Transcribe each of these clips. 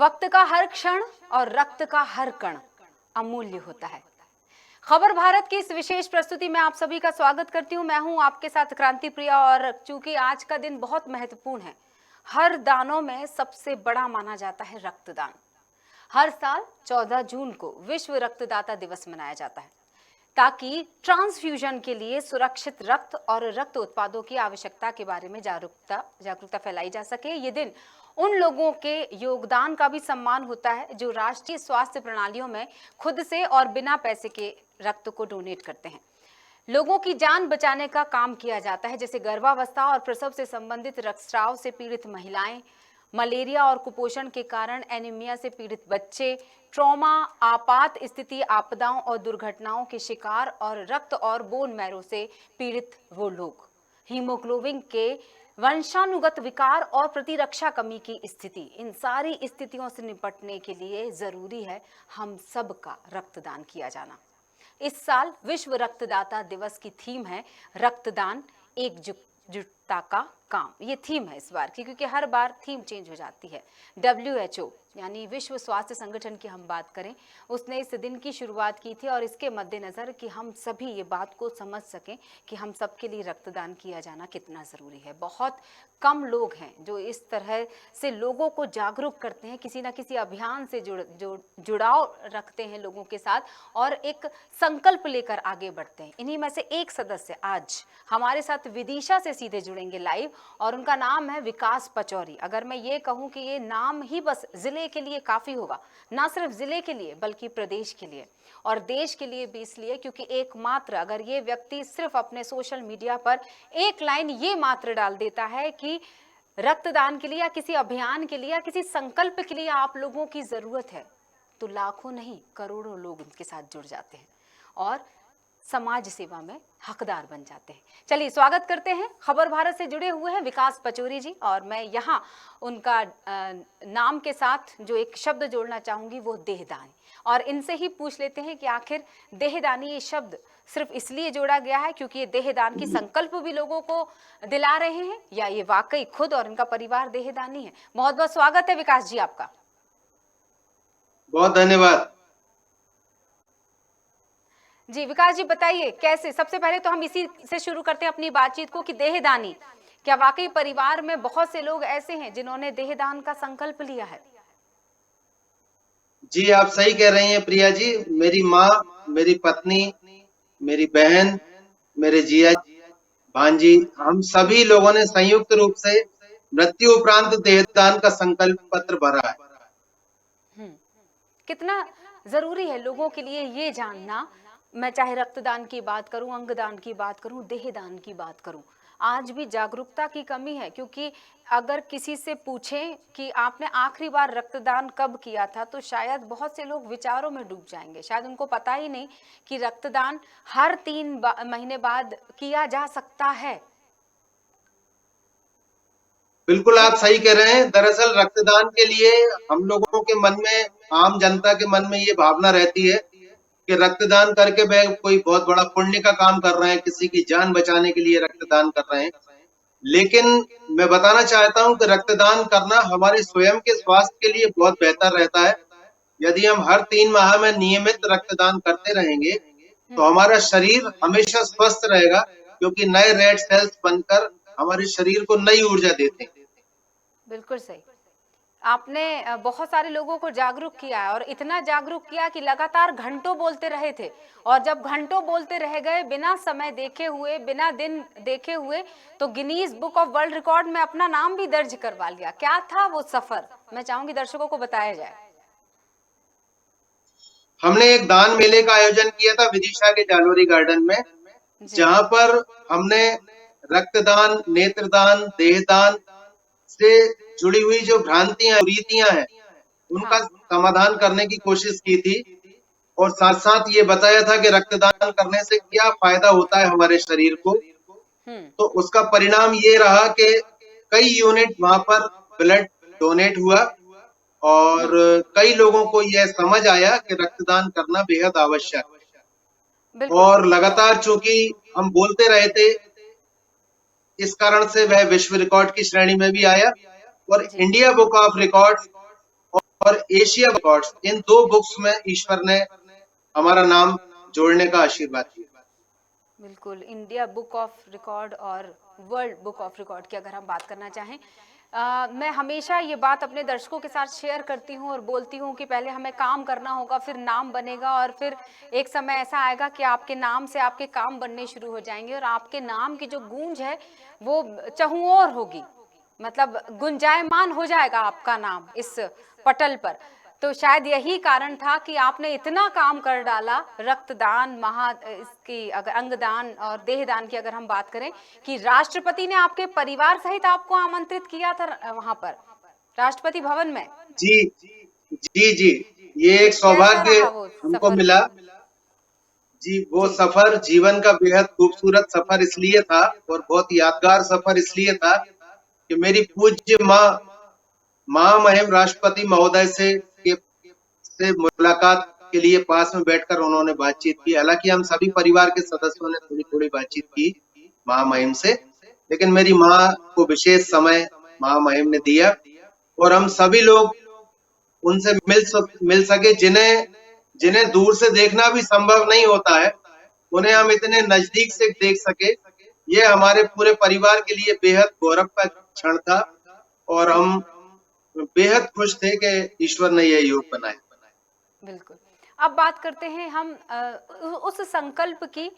वक्त का हर क्षण और रक्त का हर कण अमूल्य होता है। खबर भारत की इस विशेष प्रस्तुति में आप सभी का स्वागत करती हूं। मैं हूं आपके साथ क्रांति प्रिया और चूंकि आज का दिन बहुत महत्वपूर्ण है, हर दानों में सबसे बड़ा माना जाता है रक्तदान। हर साल 14 जून को विश्व रक्तदाता दिवस मनाया जाता है ताकि ट्रांसफ्यूजन के लिए सुरक्षित रक्त और रक्त उत्पादों की आवश्यकता के बारे में जागरूकता फैलाई जा सके। ये दिन उन लोगों के योगदान का भी सम्मान होता है जो राष्ट्रीय स्वास्थ्य प्रणालियों में खुद से और बिना पैसे के रक्त को डोनेट करते हैं। लोगों की जान बचाने का काम किया जाता है, जैसे गर्भावस्था और प्रसव से संबंधित रक्तस्राव से पीड़ित महिलाएं, मलेरिया और कुपोषण के कारण एनीमिया से पीड़ित बच्चे, ट्रॉमा, आपात स्थिति, आपदाओं और दुर्घटनाओं के शिकार और रक्त और बोन मैरो से पीड़ित वो लोग, हीमोग्लोबिन के वंशानुगत विकार और प्रतिरक्षा कमी की स्थिति। इन सारी स्थितियों से निपटने के लिए जरूरी है हम सब का रक्तदान किया जाना। इस साल विश्व रक्तदाता दिवस की थीम है रक्तदान एकजुटता का काम। ये थीम है इस बार की, क्योंकि हर बार थीम चेंज हो जाती है। WHO यानी विश्व स्वास्थ्य संगठन की हम बात करें, उसने इस दिन की शुरुआत की थी और इसके मद्देनजर कि हम सभी ये बात को समझ सकें कि हम सबके लिए रक्तदान किया जाना कितना ज़रूरी है। बहुत कम लोग हैं जो इस तरह से लोगों को जागरूक करते हैं, किसी ना किसी अभियान से जुड़ाव रखते हैं लोगों के साथ और एक संकल्प लेकर आगे बढ़ते हैं। इन्हीं में से एक सदस्य आज हमारे साथ विदिशा से सीधे जुड़ेंगे लाइव, और उनका नाम है विकास पचौरी। अगर मैं ये कहूँ कि ये नाम ही बस जिले के लिए काफी होगा, ना सिर्फ जिले के लिए बल्कि प्रदेश के लिए और देश के लिए भी, इसलिए क्योंकि एकमात्र अगर ये व्यक्ति सिर्फ अपने सोशल मीडिया पर एक लाइन ये मात्र डाल देता है कि रक्तदान के लिए या किसी अभियान के लिए या किसी संकल्प के लिए आप लोगों की जरूरत है, तो लाखों नहीं करोड़ों लोग उनके साथ जुड़ जाते हैं और समाज सेवा में हकदार बन जाते हैं। चलिए स्वागत करते हैं। खबर भारत से जुड़े हुए हैं विकास पचौरी जी, और मैं यहाँ उनका नाम के साथ जो एक शब्द जोड़ना चाहूंगी वो देहदानी, और इनसे ही पूछ लेते हैं कि आखिर देहदानी ये शब्द सिर्फ इसलिए जोड़ा गया है क्योंकि ये देहदान की संकल्प भी लोगों को दिला रहे हैं, या ये वाकई खुद और इनका परिवार देहदानी है? बहुत बहुत स्वागत है विकास जी आपका। बहुत धन्यवाद जी विकास जी, बताइए कैसे। सबसे पहले तो हम इसी से शुरू करते हैं अपनी बातचीत को कि देहदानी, क्या वाकई परिवार में बहुत से लोग ऐसे हैं जिन्होंने देहदान का संकल्प लिया है? जी, आप सही कह रही हैं प्रिया जी। मेरी माँ, मेरी पत्नी, मेरी बहन, मेरे जिया, भांजी, हम सभी लोगों ने संयुक्त रूप से मृत्यु उपरांत देहदान का संकल्प पत्र भरा है। कितना जरूरी है लोगों के लिए ये जानना। मैं चाहे रक्तदान की बात करूं, अंगदान की बात करूं, देहदान की बात करूं, आज भी जागरूकता की कमी है। क्योंकि अगर किसी से पूछें कि आपने आखिरी बार रक्तदान कब किया था, तो शायद बहुत से लोग विचारों में डूब जाएंगे। शायद उनको पता ही नहीं कि रक्तदान हर 3 महीने बाद किया जा सकता है। बिल्कुल आप सही कह रहे हैं। दरअसल रक्तदान के लिए हम लोगों के मन में, आम जनता के मन में ये भावना रहती है कि रक्तदान करके वह कोई बहुत बड़ा पुण्य का काम कर रहे हैं, किसी की जान बचाने के लिए रक्तदान कर रहे हैं। लेकिन मैं बताना चाहता हूं कि रक्तदान करना हमारे स्वयं के स्वास्थ्य के लिए बहुत बेहतर रहता है। यदि हम हर 3 माह में नियमित रक्तदान करते रहेंगे तो हमारा शरीर हमेशा स्वस्थ रहेगा, क्योंकि नए रेड सेल्स बनकर हमारे शरीर को नई ऊर्जा देते हैं। बिल्कुल सही। आपने बहुत सारे लोगों को जागरूक किया है, और इतना जागरूक किया कि लगातार घंटों बोलते रहे थे, और जब घंटों बोलते रह गए बिना समय देखे हुए, बिना दिन देखे हुए, तो Guinness book of world record में अपना नाम भी दर्ज करवा लिया। क्या था वो सफर, मैं चाहूंगी दर्शकों को बताया जाए। हमने एक दान मेले का आयोजन किया था विदिशा के जालोरी गार्डन में, जहां पर हमने रक्तदान, नेत्रदान, देहदान से जुड़ी हुई जो भ्रांतियां, रीतियां हैं, उनका समाधान करने की कोशिश की थी, और साथ साथ ये बताया था कि रक्तदान करने से क्या फायदा होता है हमारे शरीर को। तो उसका परिणाम ये रहा कि कई यूनिट वहां पर ब्लड डोनेट हुआ और कई लोगों को यह समझ आया कि रक्तदान करना बेहद आवश्यक है। और लगातार चूंकि हम बोलते रहे थे, इस कारण से वह विश्व रिकॉर्ड की श्रेणी में भी आया और इंडिया बुक ऑफ रिकॉर्ड्स और एशिया रिकॉर्ड्स, इन 2 बुक्स में ईश्वर ने हमारा नाम जोड़ने का आशीर्वाद दिया। बिल्कुल, इंडिया बुक ऑफ रिकॉर्ड और वर्ल्ड बुक ऑफ रिकॉर्ड की अगर हम बात करना चाहें, मैं हमेशा ये बात अपने दर्शकों के साथ शेयर करती हूँ और बोलती हूँ कि पहले हमें काम करना होगा, फिर नाम बनेगा, और फिर एक समय ऐसा आएगा कि आपके नाम से आपके काम बनने शुरू हो जाएंगे और आपके नाम की जो गूंज है वो चहुओर होगी, मतलब गुंजायमान हो जाएगा आपका नाम इस पटल पर। तो शायद यही कारण था कि आपने इतना काम कर डाला, रक्तदान, इसकी अगर अंगदान और देहदान की अगर हम बात करें, कि राष्ट्रपति ने आपके परिवार सहित आपको आमंत्रित किया था वहां पर राष्ट्रपति भवन में। जी जी जी, ये तो एक कैसा सौभाग्य रहा वो हमको सफर? मिला। जी, वो जी। सफर जीवन का बेहद खूबसूरत सफर इसलिए था और बहुत यादगार सफर इसलिए था कि मेरी पूज्य महामहिम राष्ट्रपति महोदय से मुलाकात के लिए पास में बैठकर उन्होंने बातचीत की। हालांकि हम सभी परिवार के सदस्यों ने थोड़ी थोड़ी बातचीत की महामहिम से, लेकिन मेरी माँ को विशेष समय महामहिम ने दिया और हम सभी लोग उनसे मिल सके, जिन्हें जिन्हें दूर से देखना भी संभव नहीं होता है, उन्हें हम इतने नजदीक से देख सके। ये हमारे पूरे परिवार के लिए बेहद गौरव का क्षण था और हम बेहद खुश थे कि ईश्वर ने यह योग बनाया। बिल्कुल। अब बात करते हैं हम उस संकल्प की,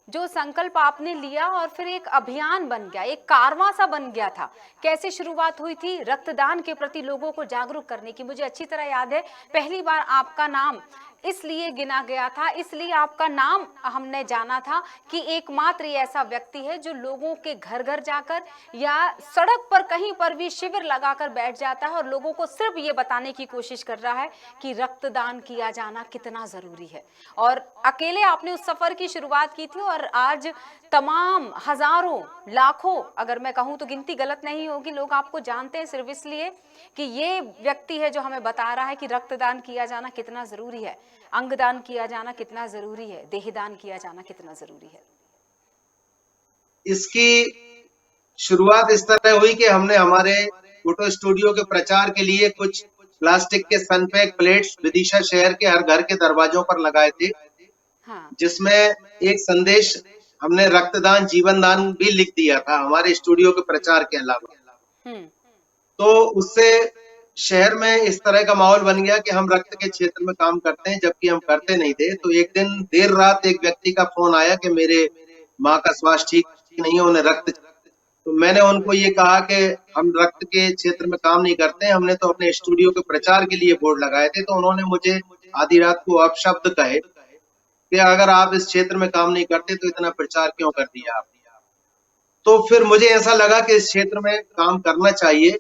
जो संकल्प आपने लिया और फिर एक अभियान बन गया, एक कारवां सा बन गया था। कैसे शुरुआत हुई थी रक्तदान के प्रति लोगों को जागरूक करने की? मुझे अच्छी तरह याद है, पहली बार आपका नाम इसलिए गिना गया था, इसलिए आपका नाम हमने जाना था कि एकमात्र ये ऐसा व्यक्ति है जो लोगों के घर घर जाकर या सड़क पर कहीं पर भी शिविर लगाकर बैठ जाता है और लोगों को सिर्फ ये बताने की कोशिश कर रहा है कि रक्तदान किया जाना कितना जरूरी है। और अकेले आपने उस सफर की शुरुआत की थी और आज तमाम हजारों लाखों, अगर मैं कहूं तो गिनती गलत नहीं होगी, लोग आपको जानते हैं सिर्फ इसलिए कि ये व्यक्ति है जो हमें बता रहा है कि रक्तदान किया जाना कितना जरूरी है, अंगदान किया जाना कितना जरूरी है, देहदान किया जाना कितना जरूरी है। इसकी शुरुआत इस तरह हुई कि हमने हमारे फोटो स्टूडियो के प्रचार के लिए कुछ प्लास्टिक के सनपैक प्लेट्स विदिशा शहर के हर घर के दरवाजों पर लगाए थे, हाँ। जिसमें एक संदेश हमने रक्तदान जीवन दान भी लिख दिया था हमारे स्टूडियो के प्रचार के अलावा। तो उससे शहर में इस तरह का माहौल बन गया कि हम रक्त के क्षेत्र में काम करते हैं, जबकि हम करते नहीं थे। तो एक दिन देर रात एक व्यक्ति का फोन आया कि मेरे माँ का स्वास्थ्य ठीक नहीं है, उन्हें रक्त। तो मैंने उनको ये कहा कि हम रक्त के क्षेत्र में काम नहीं करते हैं, हमने तो अपने स्टूडियो के प्रचार के लिए बोर्ड लगाए थे। तो उन्होंने मुझे आधी रात को अपशब्द कहे कि अगर आप इस क्षेत्र में काम नहीं करते तो इतना प्रचार क्यों कर दिया आप। तो फिर मुझे ऐसा लगा कि इस क्षेत्र में काम करना चाहिए।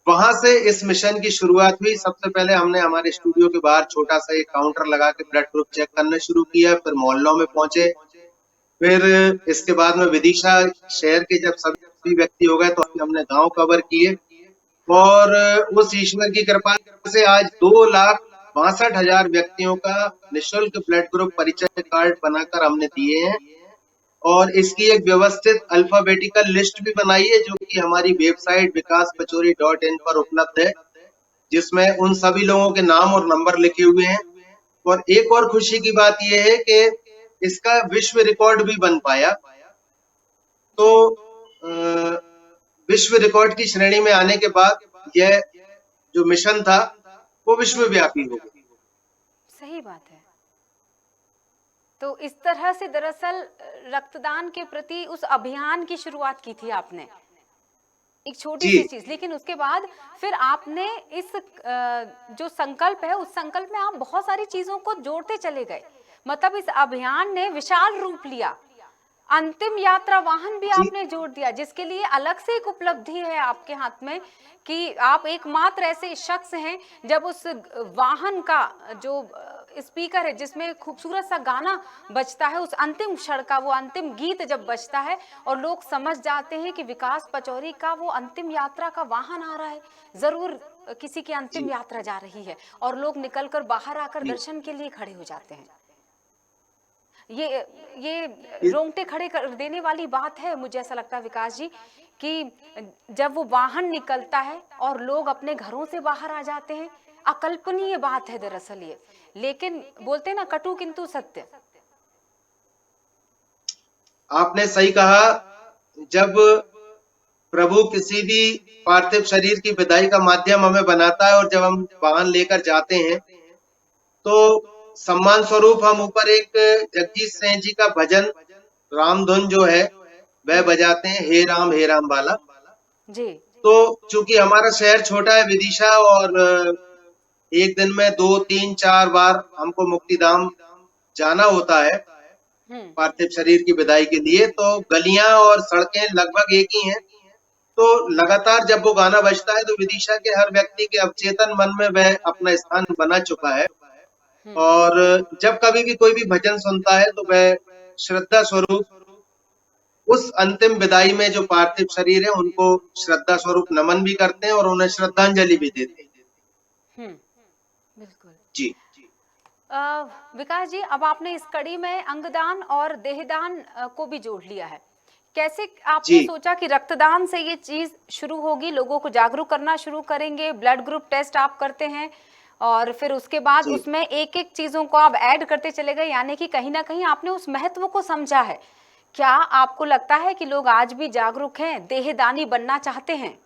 वहां से इस मिशन की शुरुआत हुई। सबसे पहले हमने हमारे स्टूडियो के बाहर छोटा सा एक काउंटर लगा के ब्लड ग्रुप चेक करना शुरू किया, फिर मोहल्लों में पहुंचे, फिर इसके बाद में विदिशा शहर के जब सभी व्यक्ति हो गए तो हमने गांव कवर किए और उस ईश्वर की कृपा से आज 2,62,000 व्यक्तियों का निःशुल्क ब्लड ग्रुप परिचय कार्ड बनाकर हमने दिए हैं और इसकी एक व्यवस्थित अल्फाबेटिकल लिस्ट भी बनाई है जो कि हमारी वेबसाइट vikaspachori.in पर उपलब्ध है, जिसमें उन सभी लोगों के नाम और नंबर लिखे हुए हैं। और एक और खुशी की बात यह है कि इसका विश्व रिकॉर्ड भी बन पाया। तो विश्व रिकॉर्ड की श्रेणी में आने के बाद यह जो मिशन था वो विश्वव्यापी हो गया। सही बात है। तो इस तरह से दरअसल रक्तदान के प्रति उस अभियान की शुरुआत की थी आपने, एक छोटी सी चीज, लेकिन उसके बाद फिर आपने इस जो संकल्प है उस संकल्प में आप बहुत सारी चीजों को जोड़ते चले गए। मतलब इस अभियान ने विशाल रूप लिया, अंतिम यात्रा वाहन भी आपने जोड़ दिया, जिसके लिए अलग से एक उपलब्धि है आपके हाथ में कि आप एकमात्र ऐसे शख्स हैं जब उस वाहन का जो स्पीकर है जिसमें खूबसूरत सा गाना बजता है, उस अंतिम क्षण का वो अंतिम गीत जब बजता है और लोग समझ जाते हैं कि विकास पचौरी का वो अंतिम यात्रा का वाहन आ रहा है, जरूर किसी की अंतिम यात्रा जा रही है, और लोग निकलकर बाहर आकर दर्शन के लिए खड़े हो जाते हैं। ये रोंगटे खड़े कर देने वाली बात है, मुझे ऐसा लगता है विकास जी कि जब वो वाहन निकलता है और लोग अपने घरों से बाहर आ जाते हैं अकल्पनीय बात है दरअसल ये, लेकिन बोलते हैं ना कटु किंतु सत्य। आपने सही कहा। जब प्रभु किसी भी पार्थिव शरीर की विदाई का माध्यम हमें बनाता है और जब हम वाहन लेकर जाते हैं तो सम्मान स्वरूप हम ऊपर एक जगजीत सिंह जी का भजन रामधुन जो है वह बजाते हैं, हे राम वाला। जी तो चूंकि हमारा शहर छोटा है विदिशा, और एक दिन में 2 3 4 बार हमको मुक्तिधाम जाना होता है हम्म पार्थिव शरीर की विदाई के लिए, तो गलियां और सड़कें लगभग एक ही हैं। तो लगातार जब वो गाना बजता है तो विदिशा के हर व्यक्ति के अवचेतन मन में वह अपना स्थान बना चुका है। हम्म और जब कभी भी कोई भी भजन सुनता है तो वह श्रद्धा स्वरूप उस अंतिम विदाई में जो पार्थिव शरीर है उनको श्रद्धा स्वरूप नमन भी करते हैं और उन्हें श्रद्धांजलि भी देते हैं। बिल्कुल। जी। विकास जी, अब आपने इस कड़ी में अंगदान और देहदान को भी जोड़ लिया है। कैसे आपने जी। सोचा कि रक्तदान से ये चीज शुरू होगी, लोगों को जागरूक करना शुरू करेंगे, ब्लड ग्रुप टेस्ट आप करते हैं और फिर उसके बाद जी। उसमें एक एक चीजों को आप ऐड करते चले गए, यानी कि कहीं ना कहीं आपने उस महत्व को समझा है। क्या आपको लगता है कि लोग आज भी जागरूक हैं, देहदानी बनना चाहते हैं?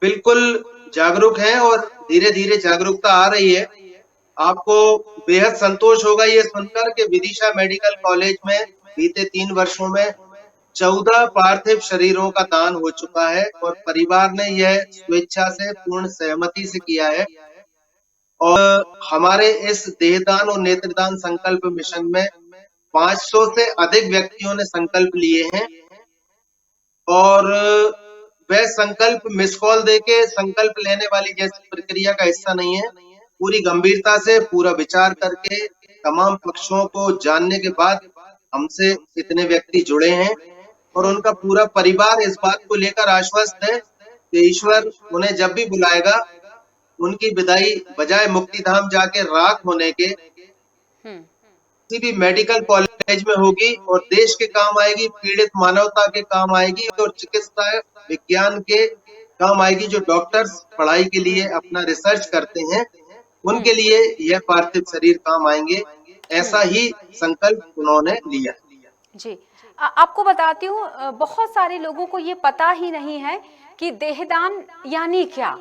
बिल्कुल जागरूक हैं और धीरे धीरे जागरूकता आ रही है। आपको बेहद संतोष होगा ये सुनकर कि विदिशा मेडिकल कॉलेज में बीते 3 वर्षों में 14 पार्थिव शरीरों का दान हो चुका है और परिवार ने यह स्वेच्छा से पूर्ण सहमति से किया है। और हमारे इस देहदान और नेत्रदान संकल्प मिशन में 500 से अधिक व्यक्तियों ने संकल्प लिए हैं। और वह संकल्प मिस कॉल देके संकल्प लेने वाली जैसी प्रक्रिया का हिस्सा नहीं है। पूरी गंभीरता से पूरा विचार करके तमाम पक्षों को जानने के बाद हमसे इतने व्यक्ति जुड़े हैं और उनका पूरा परिवार इस बात को लेकर आश्वस्त है कि ईश्वर उन्हें जब भी बुलाएगा उनकी विदाई बजाय मुक्तिधाम जाके राख होने के हम्म किसी भी मेडिकल कॉलेज में होगी और देश के काम आएगी, पीड़ित मानवता के काम आएगी और चिकित्सा विज्ञान के काम आएगी। जो डॉक्टर्स पढ़ाई के लिए अपना रिसर्च करते हैं उनके लिए यह पार्थिव शरीर काम आएंगे। ऐसा ही संकल्प उन्होंने लिया। जी। आपको बताती हूँ, बहुत सारे लोगों को ये पता ही नहीं है कि देहदान यानी क्या।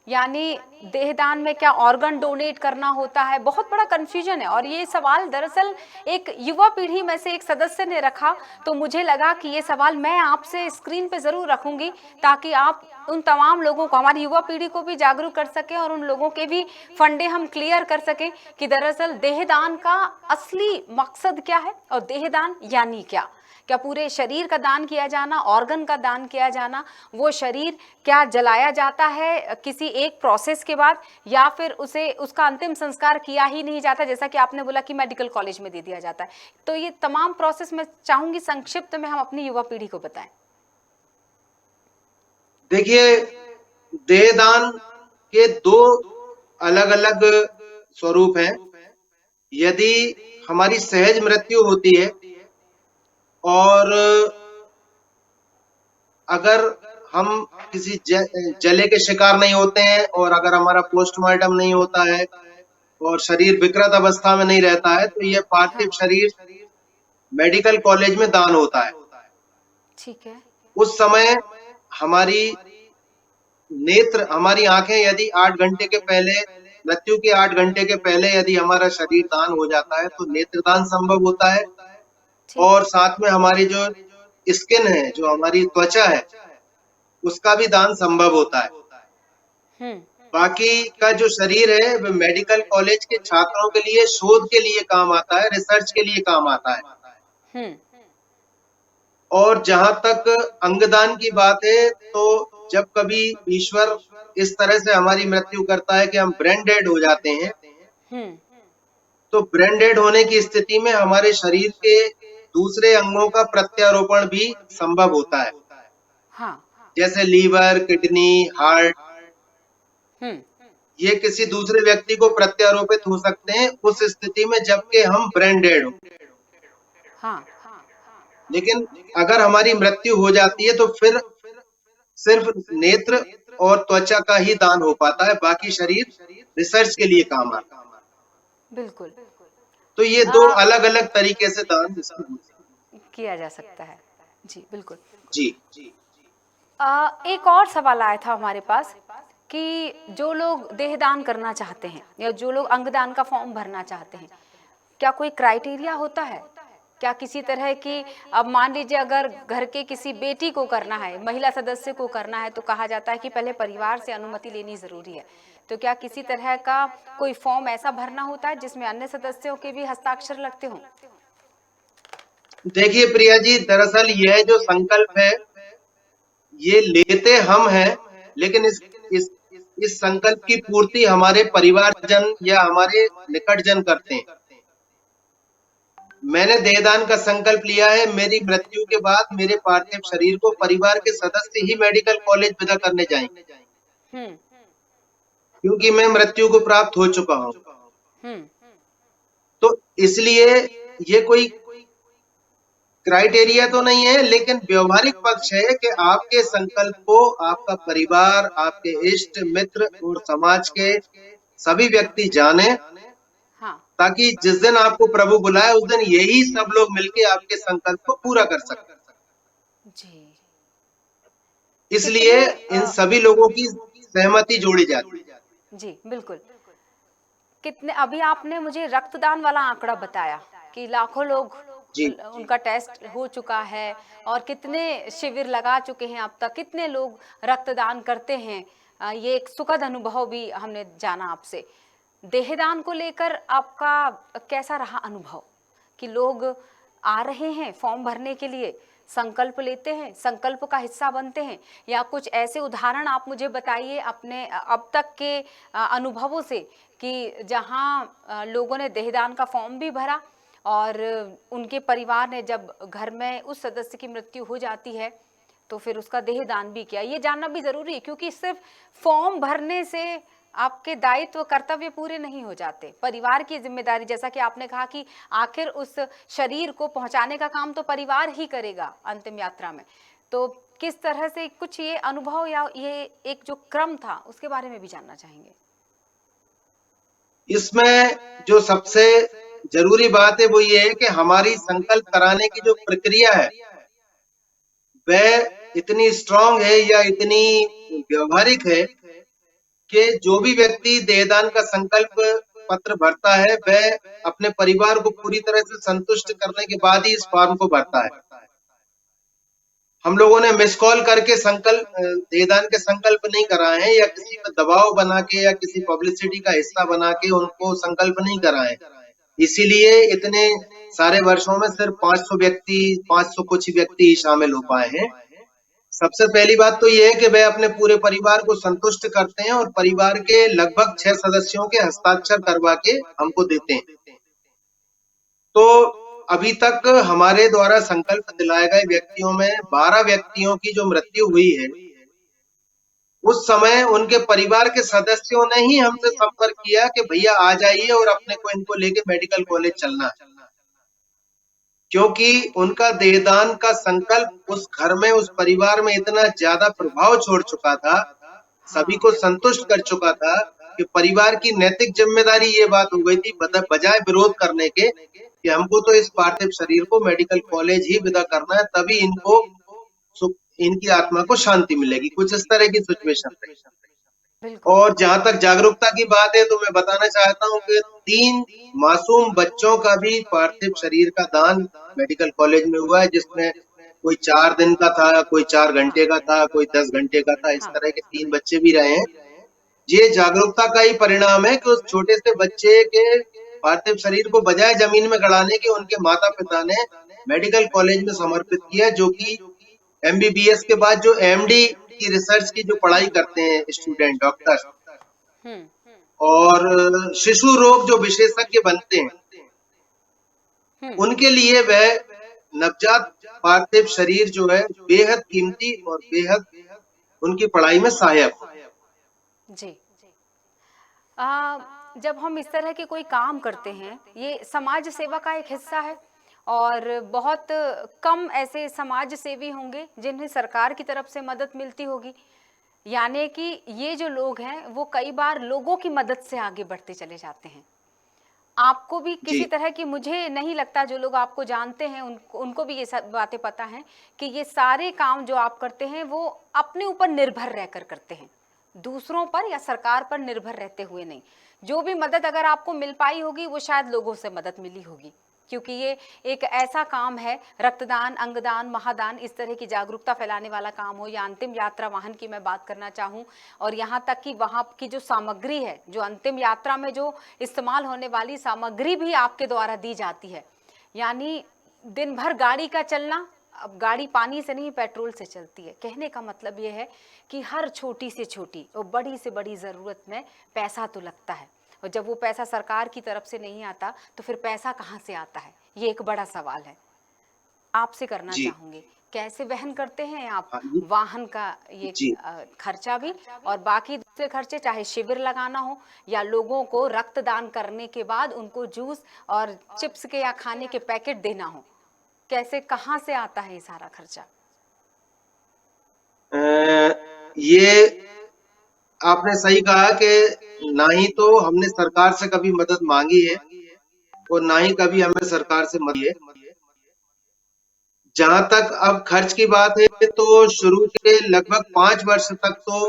यानी देहदान में क्या ऑर्गन डोनेट करना होता है, बहुत बड़ा कंफ्यूजन है। और ये सवाल दरअसल एक युवा पीढ़ी में से एक सदस्य ने रखा, तो मुझे लगा कि ये सवाल मैं आपसे स्क्रीन पे जरूर रखूंगी ताकि आप उन तमाम लोगों को, हमारी युवा पीढ़ी को भी जागरूक कर सकें और उन लोगों के भी फंडे हम क्लियर कर सकें कि दरअसल देहदान का असली मकसद क्या है और देहदान यानी क्या। क्या पूरे शरीर का दान किया जाना, ऑर्गन का दान किया जाना, वो शरीर क्या जलाया जाता है किसी एक प्रोसेस के बाद, या फिर उसे उसका अंतिम संस्कार किया ही नहीं जाता, जैसा कि आपने बोला कि मेडिकल कॉलेज में दे दिया जाता है। तो ये तमाम प्रोसेस मैं चाहूंगी संक्षिप्त में हम अपनी युवा पीढ़ी को बताएं। देखिए, देहदान के 2 अलग अलग स्वरूप हैं। यदि हमारी सहज मृत्यु होती है और अगर हम किसी जले के शिकार नहीं होते हैं और अगर हमारा पोस्टमार्टम नहीं होता है और शरीर विकृत अवस्था में नहीं रहता है तो यह पार्थिव शरीर मेडिकल कॉलेज में दान होता है। ठीक है। उस समय हमारी नेत्र, हमारी आंखें यदि 8 घंटे के पहले, मृत्यु के 8 घंटे के पहले यदि हमारा शरीर दान हो जाता है तो नेत्रदान संभव होता है। और साथ में हमारी जो स्किन है, जो हमारी त्वचा है, उसका भी दान संभव होता है। बाकी का जो शरीर है वह मेडिकल कॉलेज के छात्रों के लिए शोध के लिए काम आता है, रिसर्च के लिए काम आता है। और जहां तक अंगदान की बात है तो जब कभी ईश्वर इस तरह से हमारी मृत्यु करता है कि हम ब्रेन डेड हो जाते हैं, तो ब्रेन डेड होने की स्थिति में हमारे शरीर के दूसरे अंगों का प्रत्यारोपण भी संभव होता है। हाँ। जैसे लीवर, किडनी, हार्ट, ये किसी दूसरे व्यक्ति को प्रत्यारोपित हो सकते हैं उस स्थिति में जबकि हम ब्रेन डेड हो। हाँ। लेकिन अगर हमारी मृत्यु हो जाती है तो फिर सिर्फ नेत्र और त्वचा का ही दान हो पाता है, बाकी शरीर रिसर्च के लिए काम आता है। बिल्कुल। तो ये आ, दो अलग अलग तरीके से दान इसमें होते किया जा सकता है। जी बिल्कुल। हैं। जी। एक और सवाल आया था हमारे पास कि जो लोग देहदान करना चाहते हैं या जो लोग अंगदान का फॉर्म भरना चाहते हैं, क्या कोई क्राइटेरिया होता है? क्या किसी तरह की, अब मान लीजिए अगर घर के किसी बेटी को करना है, महिला सदस्य को करना है, तो कहा जाता है कि पहले परिवार से अनुमति लेनी जरूरी है। तो क्या किसी तरह का कोई फॉर्म ऐसा भरना होता है जिसमें अन्य सदस्यों के भी हस्ताक्षर लगते हों? देखिए प्रिया जी, दरअसल यह जो संकल्प है ये लेते हम हैं, लेकिन इस इस संकल्प की पूर्ति हमारे परिवारजन या हमारे निकटजन करते हैं। मैंने देहदान का संकल्प लिया है, मेरी मृत्यु के बाद मेरे पार्थिव शरीर को परिवार के सदस्य ही मेडिकल कॉलेज विदा करने जाएंगे, हम्म। क्योंकि मैं मृत्यु को प्राप्त हो चुका हूँ। हम्म। तो इसलिए ये कोई क्राइटेरिया तो नहीं है, लेकिन व्यवहारिक पक्ष है कि आपके संकल्प को आपका परिवार, आपके इष्ट मित्र और समाज के सभी व्यक्ति जाने, हाँ। ताकि जिस दिन आपको प्रभु बुलाए उस दिन यही सब लोग मिलके आपके संकल्प को पूरा कर सकें। जी। इसलिए कितने इन सभी लोगों की सहमति जोड़ी जाती है। जी बिल्कुल। कितने, अभी आपने मुझे रक्तदान वाला आंकड़ा बताया कि लाखों लोग जी। उनका टेस्ट हो चुका है और कितने शिविर लगा चुके हैं अब तक, कितने लोग रक्तदान करते हैं। ये एक सुखद अनुभव भी हमने जाना आपसे। देहदान को लेकर आपका कैसा रहा अनुभव कि लोग आ रहे हैं फॉर्म भरने के लिए, संकल्प लेते हैं, संकल्प का हिस्सा बनते हैं, या कुछ ऐसे उदाहरण आप मुझे बताइए अपने अब तक के अनुभवों से कि जहां लोगों ने देहदान का फॉर्म भी भरा और उनके परिवार ने जब घर में उस सदस्य की मृत्यु हो जाती है तो फिर उसका देहदान भी किया। ये जानना भी जरूरी है क्योंकि सिर्फ फॉर्म भरने से आपके दायित्व कर्तव्य पूरे नहीं हो जाते। परिवार की जिम्मेदारी, जैसा कि आपने कहा कि आखिर उस शरीर को पहुंचाने का काम तो परिवार ही करेगा अंतिम यात्रा में। तो किस तरह से कुछ ये अनुभव या ये एक जो क्रम था उसके बारे में भी जानना चाहेंगे। इसमें जो सबसे जरूरी बात है वो ये है कि हमारी संकल्प कराने की जो प्रक्रिया है वह इतनी स्ट्रांग है या इतनी व्यवहारिक है कि जो भी व्यक्ति देहदान का संकल्प पत्र भरता है वह अपने परिवार को पूरी तरह से संतुष्ट करने के बाद ही इस फॉर्म को भरता है। हम लोगों ने मिस कॉल करके संकल्प देहदान के संकल्प नहीं कराए हैं, या किसी पर दबाव बना के या किसी पब्लिसिटी का हिस्सा बना के उनको संकल्प नहीं कराए। इसीलिए इतने सारे वर्षों में सिर्फ 500 व्यक्ति, 500 कुछ व्यक्ति ही शामिल हो पाए हैं। सबसे पहली बात तो ये है कि वे अपने पूरे परिवार को संतुष्ट करते हैं और परिवार के लगभग 6 सदस्यों के हस्ताक्षर करवा के हमको देते हैं। तो अभी तक हमारे द्वारा संकल्प दिलाए गए व्यक्तियों में 12 व्यक्तियों की जो मृत्यु हुई है, उस समय उनके परिवार के सदस्यों ने ही हमसे संपर्क किया कि भैया आ जाइए और अपने को इनको लेके मेडिकल कॉलेज चलना है, क्योंकि उनका देहदान का संकल्प उस घर में, उस परिवार में इतना ज्यादा प्रभाव छोड़ चुका था, सभी को संतुष्ट कर चुका था कि परिवार की नैतिक जिम्मेदारी ये बात हो गई थी, बजाय विरोध करने के, कि हमको तो इस पार्थिव शरीर को मेडिकल कॉलेज ही विदा करना है, तभी इनको इनकी आत्मा को शांति मिलेगी। कुछ इस तरह की सिचुएशन रही। और जहां तक जागरूकता की बात है तो मैं बताना चाहता हूँ कि 3 मासूम बच्चों का भी पार्थिव शरीर का दान मेडिकल कॉलेज में हुआ है, जिसमें कोई 4 दिन का था, कोई 4 घंटे का था, कोई 10 घंटे का था। इस तरह के 3 बच्चे भी रहे हैं। ये जागरूकता का ही परिणाम है कि उस छोटे से बच्चे के पार्थिव शरीर को बजाय जमीन में गड़ाने के उनके माता पिता ने मेडिकल कॉलेज में समर्पित किया, जो कि एमबीबीएस के बाद जो एमडी की रिसर्च की जो पढ़ाई करते हैं स्टूडेंट डॉक्टर, और शिशु रोग जो विशेषज्ञ बनते हैं, उनके लिए वह नवजात पार्थिव शरीर जो है बेहद कीमती और बेहद उनकी पढ़ाई में सहायक जी। जब हम इस तरह के कोई काम करते हैं, ये समाज सेवा का एक हिस्सा है और बहुत कम ऐसे समाज सेवी होंगे जिन्हें सरकार की तरफ से मदद मिलती होगी। यानी कि ये जो लोग हैं वो कई बार लोगों की मदद से आगे बढ़ते चले जाते हैं। आपको भी जी किसी तरह की, मुझे नहीं लगता जो लोग आपको जानते हैं उनको भी ये सब बातें पता हैं कि ये सारे काम जो आप करते हैं वो अपने ऊपर निर्भर रहकर करते हैं, दूसरों पर या सरकार पर निर्भर रहते हुए नहीं। जो भी मदद अगर आपको मिल पाई होगी वो शायद लोगों से मदद मिली होगी, क्योंकि ये एक ऐसा काम है, रक्तदान, अंगदान, महादान, इस तरह की जागरूकता फैलाने वाला काम हो, या अंतिम यात्रा वाहन की मैं बात करना चाहूँ, और यहाँ तक कि वहाँ की जो सामग्री है, जो अंतिम यात्रा में जो इस्तेमाल होने वाली सामग्री भी आपके द्वारा दी जाती है। यानी दिन भर गाड़ी का चलना, अब गाड़ी पानी से नहीं पेट्रोल से चलती है। कहने का मतलब ये है कि हर छोटी से छोटी और बड़ी से बड़ी ज़रूरत में पैसा तो लगता है, और जब वो पैसा सरकार की तरफ से नहीं आता तो फिर पैसा कहाँ से आता है, ये एक बड़ा सवाल है। आपसे करना जी चाहूँगी, कैसे वहन करते हैं आप हाँ जी वाहन का ये जी। खर्चा भी, और बाकी दूसरे खर्चे, चाहे शिविर लगाना हो या लोगों को रक्तदान करने के बाद उनको जूस और चिप्स के या खाने के पैकेट देना हो, कैसे, कहाँ से आता है ये सारा खर्चा? ये आपने सही कहा कि ना ही तो हमने सरकार से कभी मदद मांगी है और ना ही कभी हमें सरकार से मदद है। जहां तक अब खर्च की बात है तो शुरू के लगभग 5 वर्ष तक तो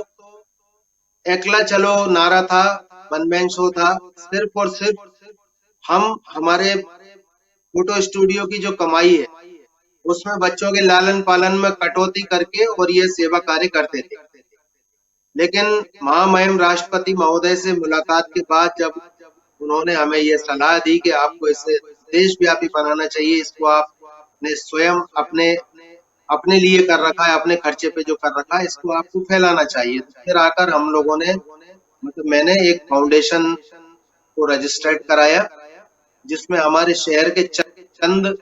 एकला चलो नारा था, वन मैन शो था। सिर्फ और सिर्फ हम हमारे फोटो स्टूडियो की जो कमाई है उसमें बच्चों के लालन पालन में कटौती करके और ये सेवा कार्य करते थे। लेकिन महामहिम राष्ट्रपति महोदय से मुलाकात के बाद जब उन्होंने हमें ये सलाह दी कि आपको इसे देशव्यापी बनाना चाहिए, इसको आपने स्वयं अपने अपने लिए कर रखा है, अपने खर्चे पे जो कर रखा है, इसको आपको फैलाना चाहिए। तो फिर आकर हम लोगों ने, मतलब मैंने एक फाउंडेशन को रजिस्टर्ड कराया जिसमें हमारे शहर के चंद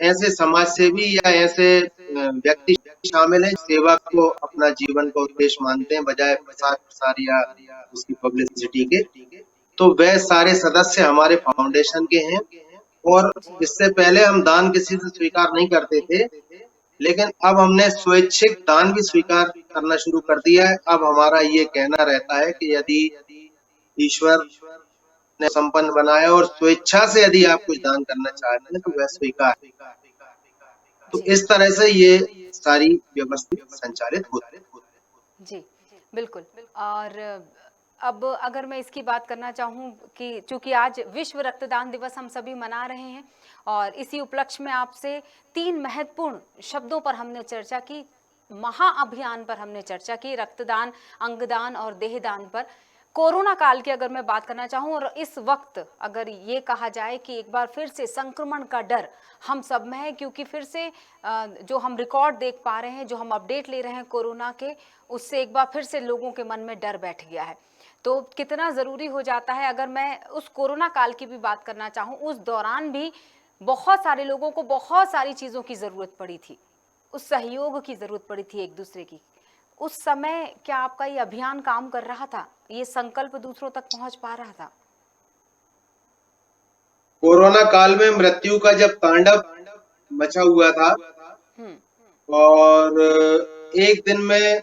ऐसे समाज सेवी या ऐसे व्यक्ति शामिल हैं सेवा को अपना जीवन का उद्देश्य मानते हैं बजाय प्रसार प्रसार या उसकी पब्लिसिटी के। तो वह सारे सदस्य हमारे फाउंडेशन के हैं और इससे पहले हम दान किसी से स्वीकार नहीं करते थे, लेकिन अब हमने स्वैच्छिक दान भी स्वीकार करना शुरू कर दिया है। अब हमारा ये कहना रहता है कि यदि ईश्वर ने संपन्न बनाया और स्वेच्छा से यदि आप कुछ दान करना चाहते हैं तो वह स्वीकार है। तो जी इस तरह से ये सारी व्यवस्थित संचालित होती है। जी, बिल्कुल। और अब अगर मैं इसकी बात करना चाहूँ कि चूंकि आज विश्व रक्तदान दिवस हम सभी मना रहे हैं, और इसी उपलक्ष्य में आपसे 3 महत्वपूर्ण शब्दों पर हमने चर्चा की, महाअभियान पर हमने चर्चा की, रक्तदान, अंगदान और देहदान पर। कोरोना काल की अगर मैं बात करना चाहूँ, और इस वक्त अगर ये कहा जाए कि एक बार फिर से संक्रमण का डर हम सब में है, क्योंकि फिर से जो हम रिकॉर्ड देख पा रहे हैं, जो हम अपडेट ले रहे हैं कोरोना के, उससे एक बार फिर से लोगों के मन में डर बैठ गया है। तो कितना ज़रूरी हो जाता है, अगर मैं उस कोरोना काल की भी बात करना चाहूँ, उस दौरान भी बहुत सारे लोगों को बहुत सारी चीज़ों की ज़रूरत पड़ी थी, उस सहयोग की ज़रूरत पड़ी थी एक दूसरे की। उस समय क्या आपका ये अभियान काम कर रहा था, ये संकल्प दूसरों तक पहुंच पा रहा था? कोरोना काल में मृत्यु का जब तांडव मचा हुआ था हम्म और एक दिन में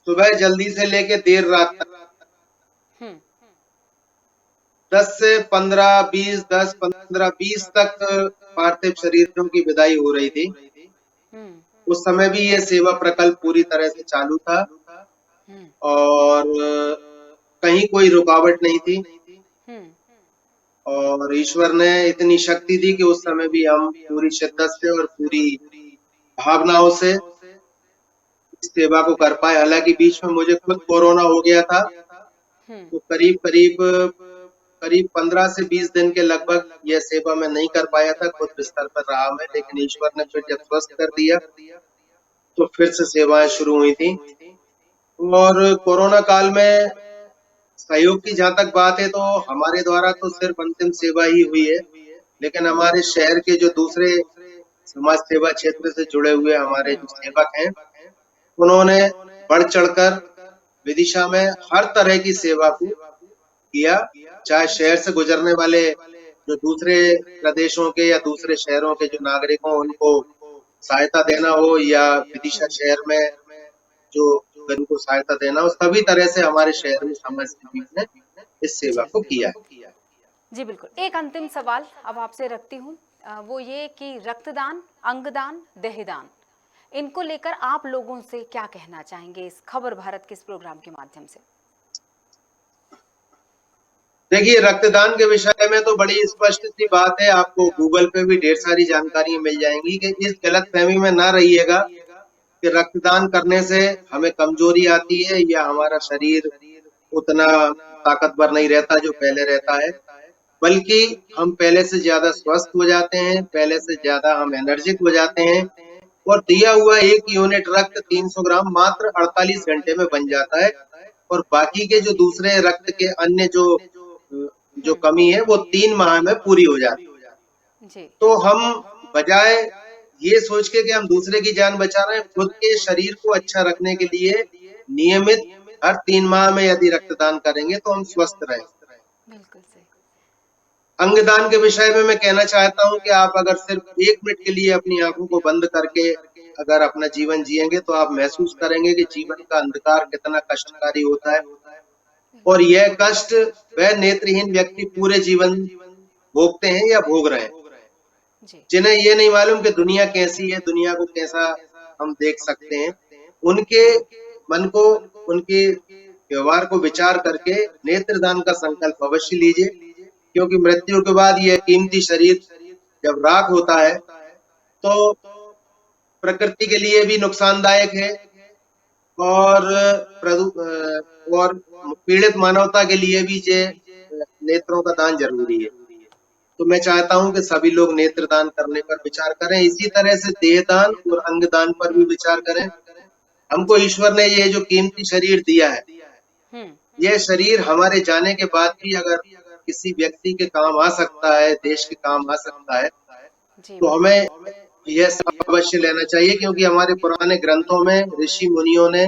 सुबह जल्दी से लेके देर रात तक हम्म 10 से 15 20 10 15 20 तक पार्थिव शरीरों की विदाई हो रही थी। हम्म उस समय भी ये सेवा प्रकल्प पूरी तरह से चालू था हम्म और कहीं कोई रुकावट नहीं थी हम्म और ईश्वर ने इतनी शक्ति दी कि उस समय भी हम पूरी शिद्दत से और पूरी भावनाओं से इस सेवा को कर पाए। हालांकि बीच में मुझे खुद कोरोना हो गया था, हम्म तो करीब 15 से 20 दिन के लगभग यह सेवा मैं नहीं कर पाया था, खुद बिस्तर पर रहा मैं। लेकिन ईश्वर ने फिर जब स्वस्थ कर दिया तो फिर से सेवाएं शुरू हुई थी। और कोरोना काल में सहयोग की जहां तक बात है तो हमारे द्वारा तो सिर्फ अंतिम सेवा ही हुई है, लेकिन हमारे शहर के जो दूसरे समाज सेवा क्षेत्र से जुड़े हुए हमारे जो सेवक हैं उन्होंने बढ़ चढ़कर विदिशा में हर तरह की सेवा को किया। चाहे शहर से गुजरने वाले जो दूसरे प्रदेशों के या दूसरे शहरों के जो नागरिक हों उनको सहायता देना हो, या विदिशा शहर में जो गरीब को सहायता देना, और सभी तरह से हमारे शहर में समाज सेवी ने इस सेवा जी को किया है। जी बिल्कुल। एक अंतिम सवाल अब आपसे रखती हूँ, वो ये कि रक्तदान, अंगदान, देहदान, इनको लेकर आप लोगों से क्या कहना चाहेंगे इस खबर भारत के इस प्रोग्राम के माध्यम से? देखिए, रक्तदान के विषय में तो बड़ी स्पष्ट सी बात है, आपको गूगल पे भी ढेर सारी जानकारी मिल जाएंगी कि इस गलतफहमी में ना रहिएगा कि रक्तदान करने से हमें कमजोरी आती है या हमारा शरीर उतना ताकतवर नहीं रहता जो पहले रहता है, बल्कि हम पहले से ज्यादा स्वस्थ हो जाते हैं, पहले से ज्यादा हम एनर्जिक हो जाते हैं, और दिया हुआ 1 यूनिट रक्त 300 ग्राम मात्र 48 घंटे में बन जाता है, और बाकी के जो दूसरे रक्त के अन्य जो कमी है वो 3 माह में पूरी हो जाती है। जी तो हम बजाय ये सोच के कि हम दूसरे की जान बचा रहे हैं, खुद के शरीर को अच्छा रखने के लिए नियमित हर 3 माह में यदि रक्तदान करेंगे तो हम स्वस्थ रहें। बिल्कुल सही। अंगदान के विषय में मैं कहना चाहता हूं कि आप अगर सिर्फ 1 मिनट के लिए अपनी आंखों को बंद करके अगर अपना जीवन जिएंगे तो आप महसूस करेंगे कि जीवन का अंधकार कितना कष्टकारी होता है, और यह कष्ट वह नेत्रहीन व्यक्ति पूरे जीवन भोगते हैं या भोग रहे हैं, जी जिन्हें ये नहीं मालूम कि दुनिया कैसी है, दुनिया को कैसा हम देख सकते हैं। उनके मन को, उनके व्यवहार को विचार करके नेत्रदान का संकल्प अवश्य लीजिए, क्योंकि मृत्यु के बाद यह कीमती शरीर जब राख होता है तो प्रकृति के लिए भी नुकसानदायक है, और और पीड़ित मानवता के लिए भी ये नेत्रों का दान जरूरी है। तो मैं चाहता हूं कि सभी लोग नेत्रदान करने पर विचार करें, इसी तरह से देहदान और अंगदान पर भी विचार करें। हमको ईश्वर ने ये जो कीमती शरीर दिया है, यह शरीर हमारे जाने के बाद भी अगर किसी व्यक्ति के काम आ सकता है, देश के काम आ सकता है, जी तो हमें यह सब अवश्य लेना चाहिए, क्योंकि हमारे पुराने ग्रंथों में ऋषि मुनियों ने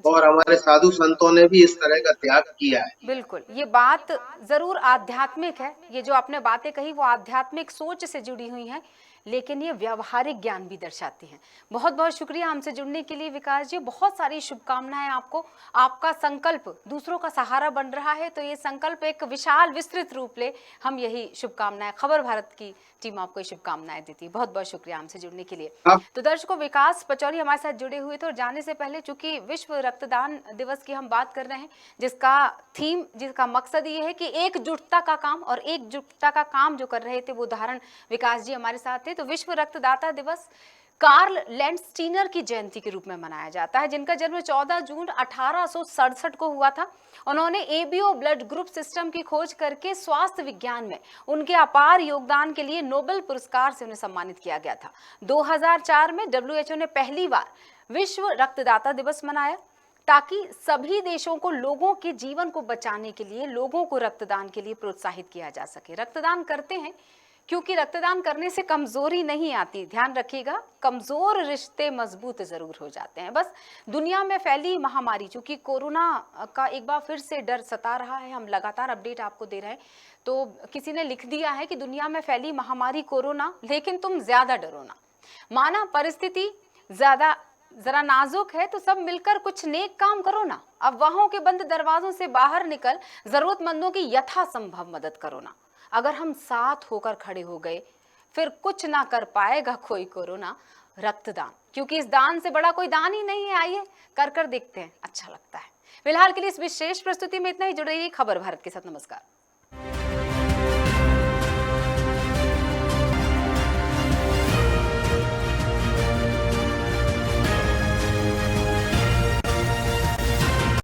और हमारे साधु संतों ने भी इस तरह का त्याग किया है। बिल्कुल, ये बात जरूर आध्यात्मिक है, ये जो आपने बातें कही वो आध्यात्मिक सोच से जुड़ी हुई हैं, लेकिन ये व्यावहारिक ज्ञान भी दर्शाती हैं। बहुत बहुत शुक्रिया हमसे जुड़ने के लिए विकास जी, बहुत सारी शुभकामनाएं आपको। आपका संकल्प दूसरों का सहारा बन रहा है, तो ये संकल्प एक विशाल विस्तृत रूप ले, हम यही शुभकामनाएं, खबर भारत की टीम आपको शुभकामनाएं देती है। बहुत बहुत शुक्रिया हमसे जुड़ने के लिए। तो दर्शकों, विकास पचौरी हमारे साथ जुड़े हुए थे, और जाने से पहले चूंकि विश्व रक्तदान दिवस की हम बात कर रहे हैं, जिसका मकसद ये है कि एकजुटता का काम, और एकजुटता का काम जो कर रहे थे वो उदाहरण विकास जी हमारे साथ थे। तो विश्व रक्तदाता दिवस कार्ल लैंडस्टीनर की जयंती के रूप में मनाया जाता है, जिनका जन्म 14 जून 1867 को हुआ था। उन्होंने एबीओ ब्लड ग्रुप सिस्टम की खोज करके स्वास्थ्य विज्ञान में उनके अपार योगदान के लिए नोबेल पुरस्कार से उन्हें सम्मानित किया गया था। 2004 में डब्ल्यूएचओ ने पहली बार विश्व रक्तदाता दिवस मनाया, ताकि सभी देशों को लोगों के जीवन को बचाने के लिए, लोगों को रक्तदान के लिए प्रोत्साहित किया जा सके। रक्तदान करते हैं क्योंकि रक्तदान करने से कमजोरी नहीं आती, ध्यान रखिएगा, कमजोर रिश्ते मजबूत जरूर हो जाते हैं। बस दुनिया में फैली महामारी, चूंकि कोरोना का एक बार फिर से डर सता रहा है, हम लगातार अपडेट आपको दे रहे हैं, तो किसी ने लिख दिया है कि दुनिया में फैली महामारी कोरोना, लेकिन तुम ज्यादा डरो ना। माना परिस्थिति जरा नाजुक है तो सब मिलकर कुछ नेक काम करो ना। अफवाहों के बंद दरवाजों से बाहर निकल जरूरतमंदों की यथासंभव मदद करो ना। अगर हम साथ होकर खड़े हो गए, फिर कुछ ना कर पाएगा कोई कोरोना। रक्तदान, क्योंकि इस दान से बड़ा कोई दान ही नहीं है। आइए कर देखते हैं, अच्छा लगता है। फिलहाल के लिए इस विशेष प्रस्तुति में इतना ही। जुड़े रहिए खबर भारत के साथ। नमस्कार।